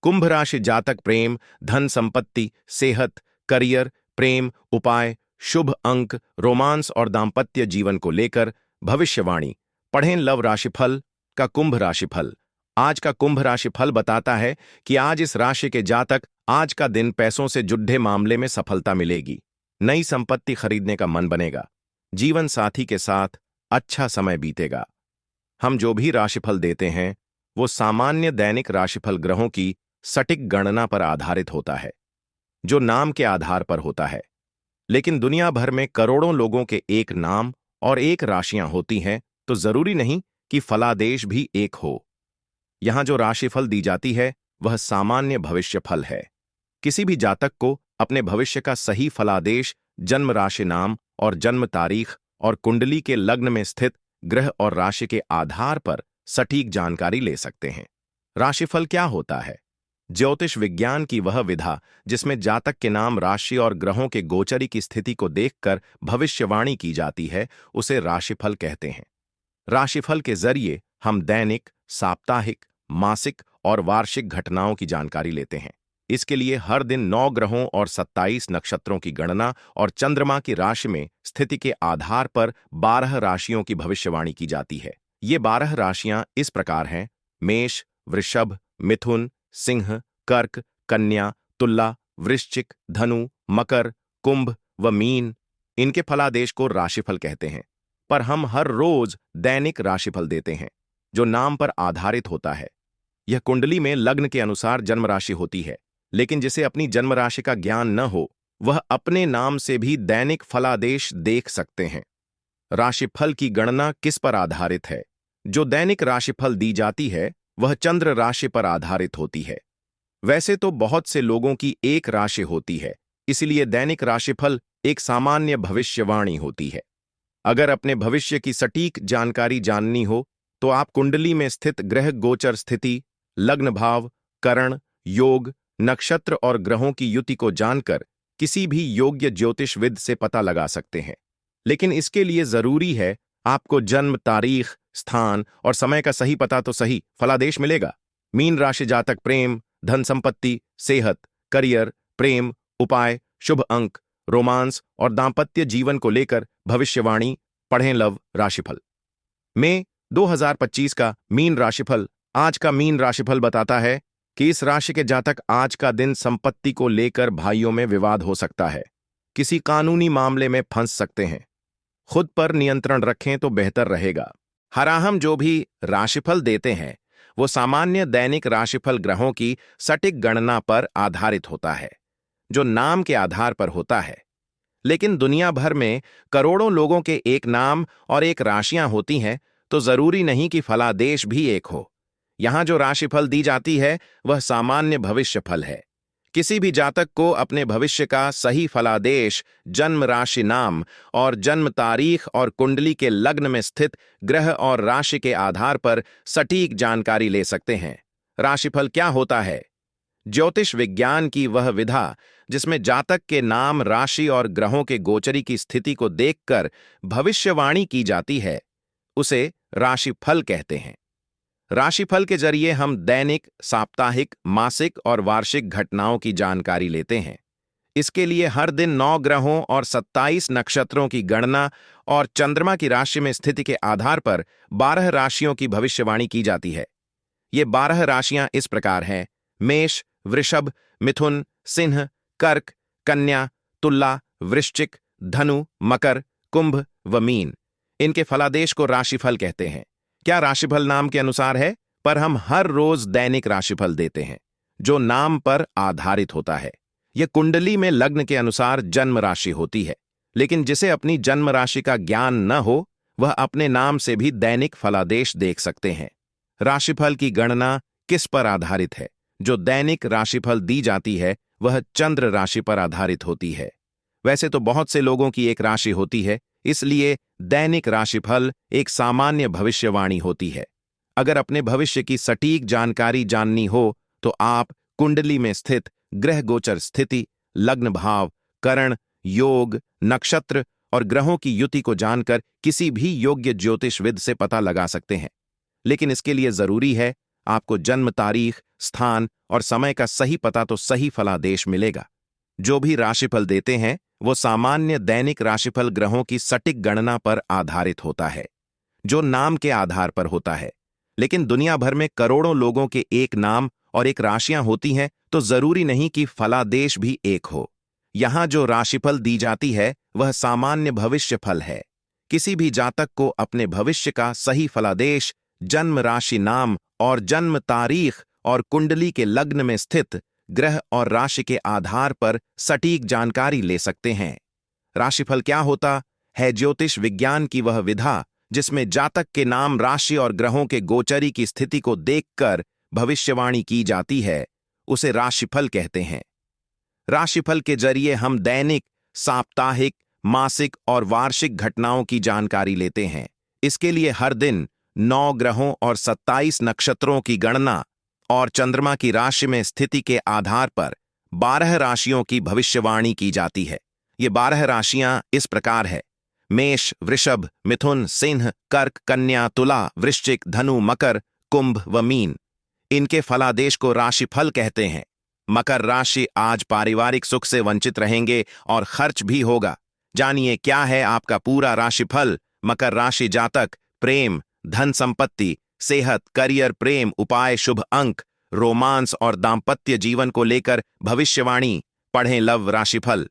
कुंभ राशि जातक प्रेम, धन संपत्ति, सेहत, करियर, प्रेम, उपाय, शुभ अंक, रोमांस और दाम्पत्य जीवन को लेकर भविष्यवाणी पढ़ें। लव राशिफल का कुंभ राशिफल। आज का कुंभ राशिफल बताता है कि आज इस राशि के जातक आज का दिन पैसों से जुड़े मामले में सफलता मिलेगी, नई संपत्ति खरीदने का मन बनेगा, जीवन साथी के साथ अच्छा समय बीतेगा। हम जो भी राशिफल देते हैं वो सामान्य दैनिक राशिफल ग्रहों की सटीक गणना पर आधारित होता है, जो नाम के आधार पर होता है। लेकिन दुनिया भर में करोड़ों लोगों के एक नाम और एक राशियां होती हैं, तो जरूरी नहीं कि फलादेश भी एक हो। यहां जो राशिफल दी जाती है वह सामान्य भविष्य फल है। किसी भी जातक को अपने भविष्य का सही फलादेश जन्म राशि नाम और जन्म तारीख और कुंडली के लग्न में स्थित ग्रह और राशि के आधार पर सटीक जानकारी ले सकते हैं। राशिफल क्या होता है? ज्योतिष विज्ञान की वह विधा जिसमें जातक के नाम, राशि और ग्रहों के गोचरी की स्थिति को देखकर भविष्यवाणी की जाती है, उसे राशिफल कहते हैं। राशिफल के जरिए हम दैनिक, साप्ताहिक, मासिक और वार्षिक घटनाओं की जानकारी लेते हैं। इसके लिए हर दिन 9 ग्रहों और 27 नक्षत्रों की गणना और चंद्रमा की राशि में स्थिति के आधार पर 12 राशियों की भविष्यवाणी की जाती है। ये 12 राशियां इस प्रकार हैं: मेष, वृषभ, मिथुन, सिंह, कर्क, कन्या, तुला, वृश्चिक, धनु, मकर, कुंभ व मीन। इनके फलादेश को राशिफल कहते हैं, पर हम हर रोज दैनिक राशिफल देते हैं जो नाम पर आधारित होता है। यह कुंडली में लग्न के अनुसार जन्म राशि होती है, लेकिन जिसे अपनी जन्म राशि का ज्ञान न हो वह अपने नाम से भी दैनिक फलादेश देख सकते हैं। राशिफल की गणना किस पर आधारित है? जो दैनिक राशिफल दी जाती है वह चंद्र राशि पर आधारित होती है। वैसे तो बहुत से लोगों की एक राशि होती है, इसलिए दैनिक राशिफल एक सामान्य भविष्यवाणी होती है। अगर अपने भविष्य की सटीक जानकारी जाननी हो तो आप कुंडली में स्थित ग्रह गोचर स्थिति, लग्न भाव, करण, योग, नक्षत्र और ग्रहों की युति को जानकर किसी भी योग्य ज्योतिषविद से पता लगा सकते हैं। लेकिन इसके लिए जरूरी है आपको जन्म तारीख, स्थान और समय का सही पता तो सही फलादेश मिलेगा। मीन राशि जातक प्रेम, धन संपत्ति, सेहत, करियर, प्रेम, उपाय, शुभ अंक, रोमांस और दाम्पत्य जीवन को लेकर भविष्यवाणी पढ़ें। लव राशिफल में 2025 का मीन राशिफल। आज का मीन राशिफल बताता है कि इस राशि के जातक आज का दिन संपत्ति को लेकर भाइयों में विवाद हो सकता है, किसी कानूनी मामले में फंस सकते हैं। खुद पर नियंत्रण रखें तो बेहतर रहेगा। हम जो भी राशिफल देते हैं वो सामान्य दैनिक राशिफल ग्रहों की सटीक गणना पर आधारित होता है, जो नाम के आधार पर होता है। लेकिन दुनिया भर में करोड़ों लोगों के एक नाम और एक राशियां होती हैं, तो जरूरी नहीं कि फलादेश भी एक हो। यहां जो राशिफल दी जाती है वह सामान्य भविष्य फल है। किसी भी जातक को अपने भविष्य का सही फलादेश जन्म राशि नाम और जन्म तारीख और कुंडली के लग्न में स्थित ग्रह और राशि के आधार पर सटीक जानकारी ले सकते हैं। राशिफल क्या होता है? ज्योतिष विज्ञान की वह विधा जिसमें जातक के नाम, राशि और ग्रहों के गोचरी की स्थिति को देखकर भविष्यवाणी की जाती है, उसे राशिफल कहते हैं। राशिफल के जरिए हम दैनिक, साप्ताहिक, मासिक और वार्षिक घटनाओं की जानकारी लेते हैं। इसके लिए हर दिन 9 ग्रहों और 27 नक्षत्रों की गणना और चंद्रमा की राशि में स्थिति के आधार पर 12 राशियों की भविष्यवाणी की जाती है। ये 12 राशियां इस प्रकार हैं: मेष, वृषभ, मिथुन, सिंह, कर्क, कन्या, तुला, वृश्चिक, धनु, मकर, कुंभ व मीन। इनके फलादेश को राशिफल कहते हैं। क्या राशिफल नाम के अनुसार है? पर हम हर रोज दैनिक राशिफल देते हैं जो नाम पर आधारित होता है। यह कुंडली में लग्न के अनुसार जन्म राशि होती है, लेकिन जिसे अपनी जन्म राशि का ज्ञान न हो वह अपने नाम से भी दैनिक फलादेश देख सकते हैं। राशिफल की गणना किस पर आधारित है? जो दैनिक राशिफल दी जाती है वह चंद्र राशि पर आधारित होती है। वैसे तो बहुत से लोगों की एक राशि होती है, इसलिए दैनिक राशिफल एक सामान्य भविष्यवाणी होती है। अगर अपने भविष्य की सटीक जानकारी जाननी हो तो आप कुंडली में स्थित ग्रह गोचर स्थिति, लग्न भाव, करण, योग, नक्षत्र और ग्रहों की युति को जानकर किसी भी योग्य ज्योतिषविद से पता लगा सकते हैं। लेकिन इसके लिए जरूरी है आपको जन्म तारीख, स्थान और समय का सही पता तो सही फलादेश मिलेगा। जो भी राशिफल देते हैं वो सामान्य दैनिक राशिफल ग्रहों की सटीक गणना पर आधारित होता है, जो नाम के आधार पर होता है। लेकिन दुनिया भर में करोड़ों लोगों के एक नाम और एक राशियां होती हैं, तो जरूरी नहीं कि फलादेश भी एक हो। यहां जो राशिफल दी जाती है वह सामान्य भविष्य फल है। किसी भी जातक को अपने भविष्य का सही फलादेश, जन्म राशि नाम और जन्म तारीख और कुंडली के लग्न में स्थित ग्रह और राशि के आधार पर सटीक जानकारी ले सकते हैं। राशिफल क्या होता है? ज्योतिष विज्ञान की वह विधा जिसमें जातक के नाम, राशि और ग्रहों के गोचरी की स्थिति को देखकर भविष्यवाणी की जाती है, उसे राशिफल कहते हैं। राशिफल के जरिए हम दैनिक, साप्ताहिक, मासिक और वार्षिक घटनाओं की जानकारी लेते हैं। इसके लिए हर दिन 9 ग्रहों और 27 नक्षत्रों की गणना और चंद्रमा की राशि में स्थिति के आधार पर 12 राशियों की भविष्यवाणी की जाती है। ये 12 राशियां इस प्रकार है: मेष, वृषभ, मिथुन, सिंह, कर्क, कन्या, तुला, वृश्चिक, धनु, मकर, कुंभ व मीन। इनके फलादेश को राशिफल कहते हैं। मकर राशि आज पारिवारिक सुख से वंचित रहेंगे और खर्च भी होगा। जानिए क्या है आपका पूरा राशिफल। मकर राशि जातक प्रेम, धन संपत्ति, सेहत, करियर, प्रेम, उपाय, शुभ अंक, रोमांस और दाम्पत्य जीवन को लेकर भविष्यवाणी। पढ़ें लव राशिफल।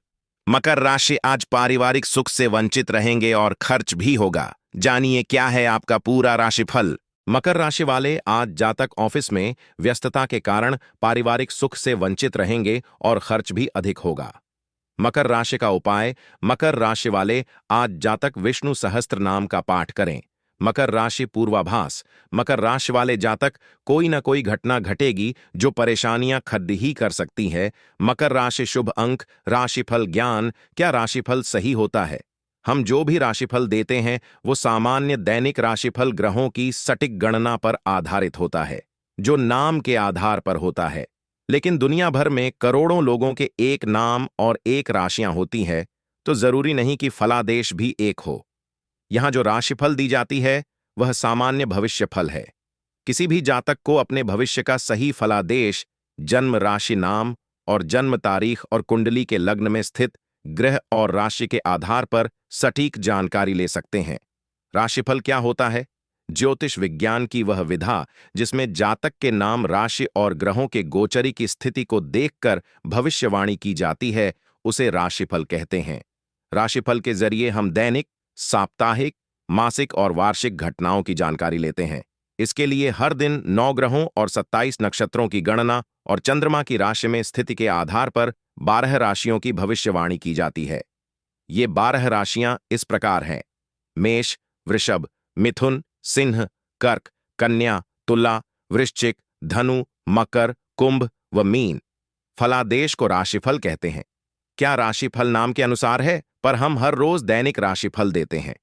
मकर राशि आज पारिवारिक सुख से वंचित रहेंगे और खर्च भी होगा। जानिए क्या है आपका पूरा राशिफल। मकर राशि वाले आज जातक ऑफिस में व्यस्तता के कारण पारिवारिक सुख से वंचित रहेंगे और खर्च भी अधिक होगा। मकर राशि का उपाय: मकर राशि वाले आज जातक विष्णु सहस्त्र नाम का पाठ करें। मकर राशि पूर्वाभास: मकर राशि वाले जातक कोई न कोई घटना घटेगी जो परेशानियां खड़ी ही कर सकती है। मकर राशि शुभ अंक, राशिफल ज्ञान। क्या राशिफल सही होता है? हम जो भी राशिफल देते हैं वो सामान्य दैनिक राशिफल ग्रहों की सटीक गणना पर आधारित होता है, जो नाम के आधार पर होता है। लेकिन दुनिया भर में करोड़ों लोगों के एक नाम और एक राशियां होती हैं, तो जरूरी नहीं कि फलादेश भी एक हो। यहां जो राशिफल दी जाती है वह सामान्य भविष्य फल है। किसी भी जातक को अपने भविष्य का सही फलादेश, जन्म राशि नाम और जन्म तारीख और कुंडली के लग्न में स्थित ग्रह और राशि के आधार पर सटीक जानकारी ले सकते हैं। राशिफल क्या होता है? ज्योतिष विज्ञान की वह विधा जिसमें जातक के नाम, राशि और ग्रहों के गोचरी की स्थिति को देखकर भविष्यवाणी की जाती है, उसे राशिफल कहते हैं। राशिफल के जरिए हम दैनिक, साप्ताहिक, मासिक और वार्षिक घटनाओं की जानकारी लेते हैं। इसके लिए हर दिन 9 ग्रहों और 27 नक्षत्रों की गणना और चंद्रमा की राशि में स्थिति के आधार पर 12 राशियों की भविष्यवाणी की जाती है। ये 12 राशियां इस प्रकार हैं: मेष, वृषभ, मिथुन, सिंह, कर्क, कन्या, तुला, वृश्चिक, धनु, मकर, कुंभ व मीन। फलादेश को राशिफल कहते हैं। क्या राशिफल नाम के अनुसार है? पर हम हर रोज दैनिक राशिफल देते हैं,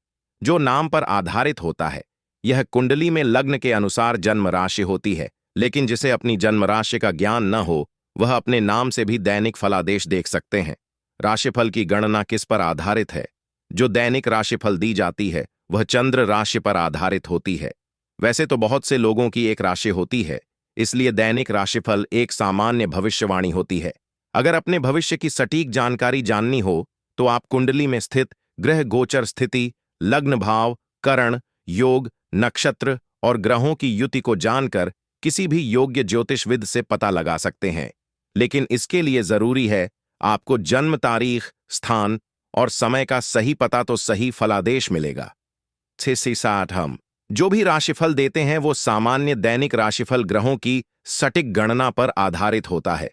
जो नाम पर आधारित होता है। यह कुंडली में लग्न के अनुसार जन्म राशि होती है, लेकिन जिसे अपनी जन्म राशि का ज्ञान न हो वह अपने नाम से भी दैनिक फलादेश देख सकते हैं। राशिफल की गणना किस पर आधारित है? जो दैनिक राशिफल दी जाती है वह चंद्र राशि पर आधारित होती है। वैसे तो बहुत से लोगों की एक राशि होती है, इसलिए दैनिक राशिफल एक सामान्य भविष्यवाणी होती है। अगर अपने भविष्य की सटीक जानकारी जाननी हो तो आप कुंडली में स्थित ग्रह गोचर स्थिति, लग्न भाव, करण, योग, नक्षत्र और ग्रहों की युति को जानकर किसी भी योग्य ज्योतिषविद से पता लगा सकते हैं। लेकिन इसके लिए जरूरी है आपको जन्म तारीख, स्थान और समय का सही पता तो सही फलादेश मिलेगा। 660 हम जो भी राशिफल देते हैं वो सामान्य दैनिक राशिफल ग्रहों की सटीक गणना पर आधारित होता है,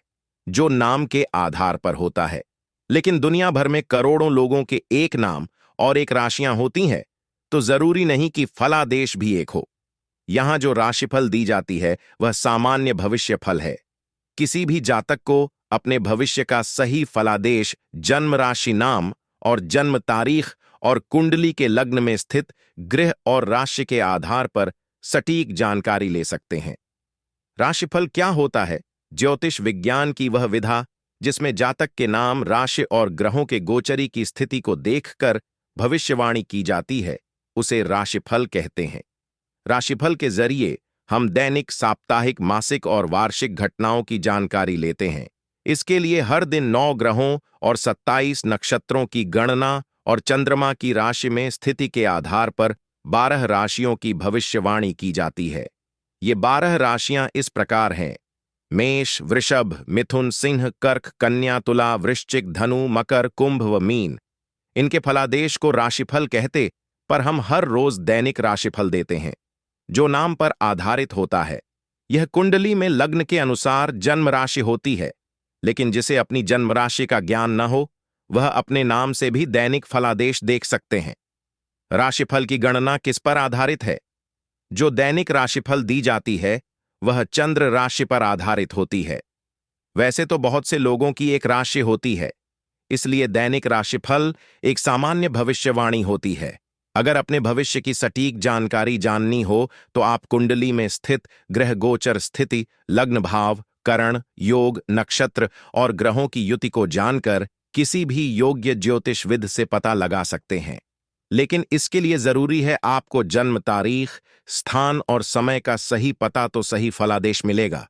जो नाम के आधार पर होता है। लेकिन दुनिया भर में करोड़ों लोगों के एक नाम और एक राशियां होती हैं, तो जरूरी नहीं कि फलादेश भी एक हो। यहां जो राशिफल दी जाती है वह सामान्य भविष्य फल है। किसी भी जातक को अपने भविष्य का सही फलादेश, जन्म राशि नाम और जन्म तारीख और कुंडली के लग्न में स्थित ग्रह और राशि के आधार पर सटीक जानकारी ले सकते हैं। राशिफल क्या होता है? ज्योतिष विज्ञान की वह विधा जिसमें जातक के नाम, राशि और ग्रहों के गोचरी की स्थिति को देखकर भविष्यवाणी की जाती है, उसे राशिफल कहते हैं। राशिफल के जरिए हम दैनिक, साप्ताहिक, मासिक और वार्षिक घटनाओं की जानकारी लेते हैं। इसके लिए हर दिन 9 ग्रहों और 27 नक्षत्रों की गणना और चंद्रमा की राशि में स्थिति के आधार पर 12 राशियों की भविष्यवाणी की जाती है। ये 12 राशियां इस प्रकार हैं: मेष, वृषभ, मिथुन, सिंह, कर्क, कन्या, तुला, वृश्चिक, धनु, मकर, कुंभ व मीन। इनके फलादेश को राशिफल कहते, पर हम हर रोज दैनिक राशिफल देते हैं, जो नाम पर आधारित होता है। यह कुंडली में लग्न के अनुसार जन्म राशि होती है, लेकिन जिसे अपनी जन्म राशि का ज्ञान न हो, वह अपने नाम से भी दैनिक फलादेश देख सकते हैं। राशिफल की गणना किस पर आधारित है? जो दैनिक राशिफल दी जाती है, वह चंद्र राशि पर आधारित होती है। वैसे तो बहुत से लोगों की एक राशि होती है, इसलिए दैनिक राशिफल एक सामान्य भविष्यवाणी होती है। अगर अपने भविष्य की सटीक जानकारी जाननी हो, तो आप कुंडली में स्थित ग्रह गोचर स्थिति, लग्न भाव, करण, योग, नक्षत्र और ग्रहों की युति को जानकर किसी भी योग्य ज्योतिषविद से पता लगा सकते हैं। लेकिन इसके लिए जरूरी है आपको जन्म तारीख, स्थान और समय का सही पता, तो सही फलादेश मिलेगा।